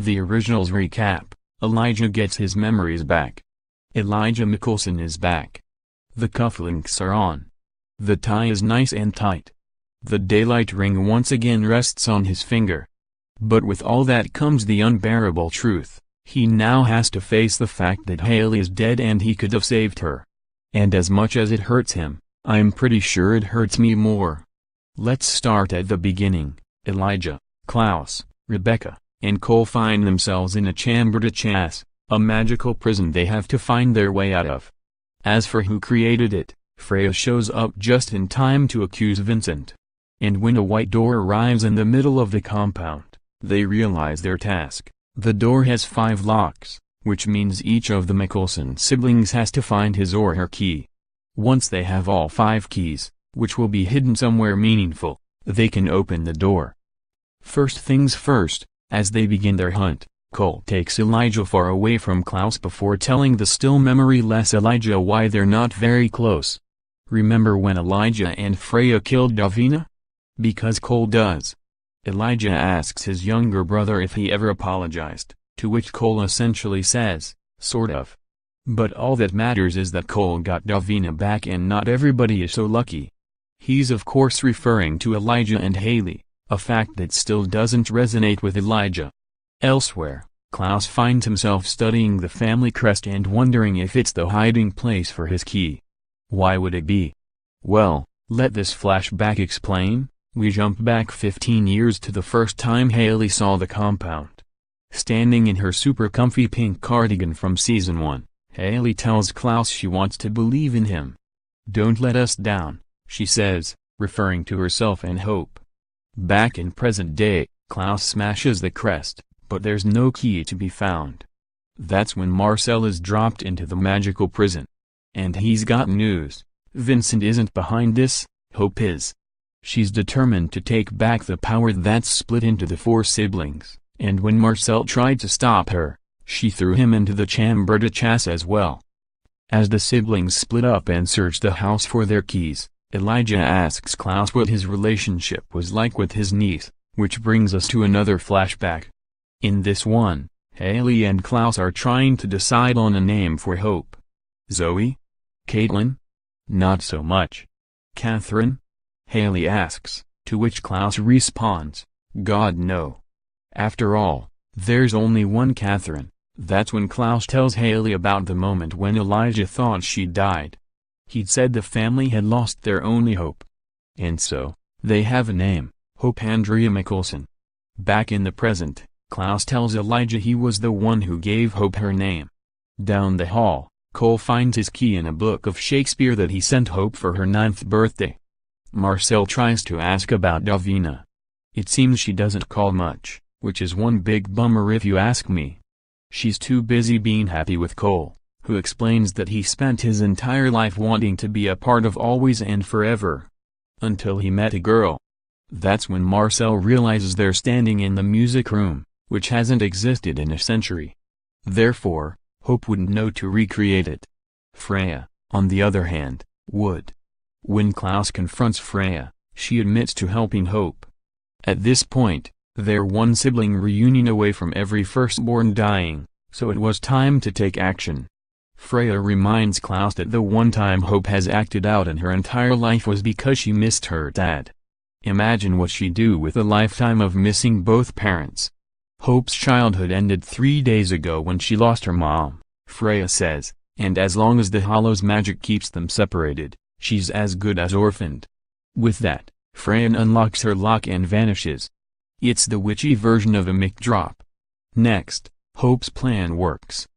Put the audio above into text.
The originals recap: Elijah gets his memories back. Elijah Mikaelson is back. The cufflinks are on. The tie is nice and tight. The daylight ring once again rests on his finger. But with all that comes the unbearable truth. He now has to face the fact that Hayley is dead and he could have saved her. And as much as it hurts him, I'm pretty sure it hurts me more. Let's start at the beginning. Elijah, Klaus, Rebekah, and Cole find themselves in a chambre de chasse, a magical prison they have to find their way out of. As for who created it, Freya shows up just in time to accuse Vincent. And when a white door arrives in the middle of the compound, they realize their task. The door has 5 locks, which means each of the Mikaelson siblings has to find his or her key. Once they have all 5 keys, which will be hidden somewhere meaningful, they can open the door. First things first, as they begin their hunt, Cole takes Elijah far away from Klaus before telling the still memoryless Elijah why they're not very close. Remember when Elijah and Freya killed Davina? Because Cole does. Elijah asks his younger brother if he ever apologized, to which Cole essentially says, sort of. But all that matters is that Cole got Davina back and not everybody is so lucky. He's of course referring to Elijah and Hayley, a fact that still doesn't resonate with Elijah. Elsewhere, Klaus finds himself studying the family crest and wondering if it's the hiding place for his key. Why would it be? Well, let this flashback explain. We jump back 15 years to the first time Hayley saw the compound. Standing in her super comfy pink cardigan from season 1, Hayley tells Klaus she wants to believe in him. "Don't let us down," she says, referring to herself and Hope. Back in present day, Klaus smashes the crest, but there's no key to be found. That's when Marcel is dropped into the magical prison. And he's got news. Vincent isn't behind this, Hope is. She's determined to take back the power that's split into the 4 siblings, and when Marcel tried to stop her, she threw him into the chambre de chasse as well. As the siblings split up and search the house for their keys, Elijah asks Klaus what his relationship was like with his niece, which brings us to another flashback. In this one, Hayley and Klaus are trying to decide on a name for Hope. Zoe? Caitlin? Not so much. Catherine? Hayley asks, to which Klaus responds, God no. After all, there's only one Catherine. That's when Klaus tells Hayley about the moment when Elijah thought she died. He'd said the family had lost their only hope. And so, they have a name, Hope Andrea Mikaelson. Back in the present, Klaus tells Elijah he was the one who gave Hope her name. Down the hall, Cole finds his key in a book of Shakespeare that he sent Hope for her 9th birthday. Marcel tries to ask about Davina. It seems she doesn't call much, which is one big bummer if you ask me. She's too busy being happy with Cole, who explains that he spent his entire life wanting to be a part of Always and Forever. Until he met a girl. That's when Marcel realizes they're standing in the music room, which hasn't existed in a century. Therefore, Hope wouldn't know to recreate it. Freya, on the other hand, would. When Klaus confronts Freya, she admits to helping Hope. At this point, they're one sibling reunion away from every firstborn dying, so it was time to take action. Freya reminds Klaus that the one time Hope has acted out in her entire life was because she missed her dad. Imagine what she'd do with a lifetime of missing both parents. Hope's childhood ended 3 days ago when she lost her mom, Freya says, and as long as the Hollow's magic keeps them separated, she's as good as orphaned. With that, Freya unlocks her lock and vanishes. It's the witchy version of a mic drop. Next, Hope's plan works.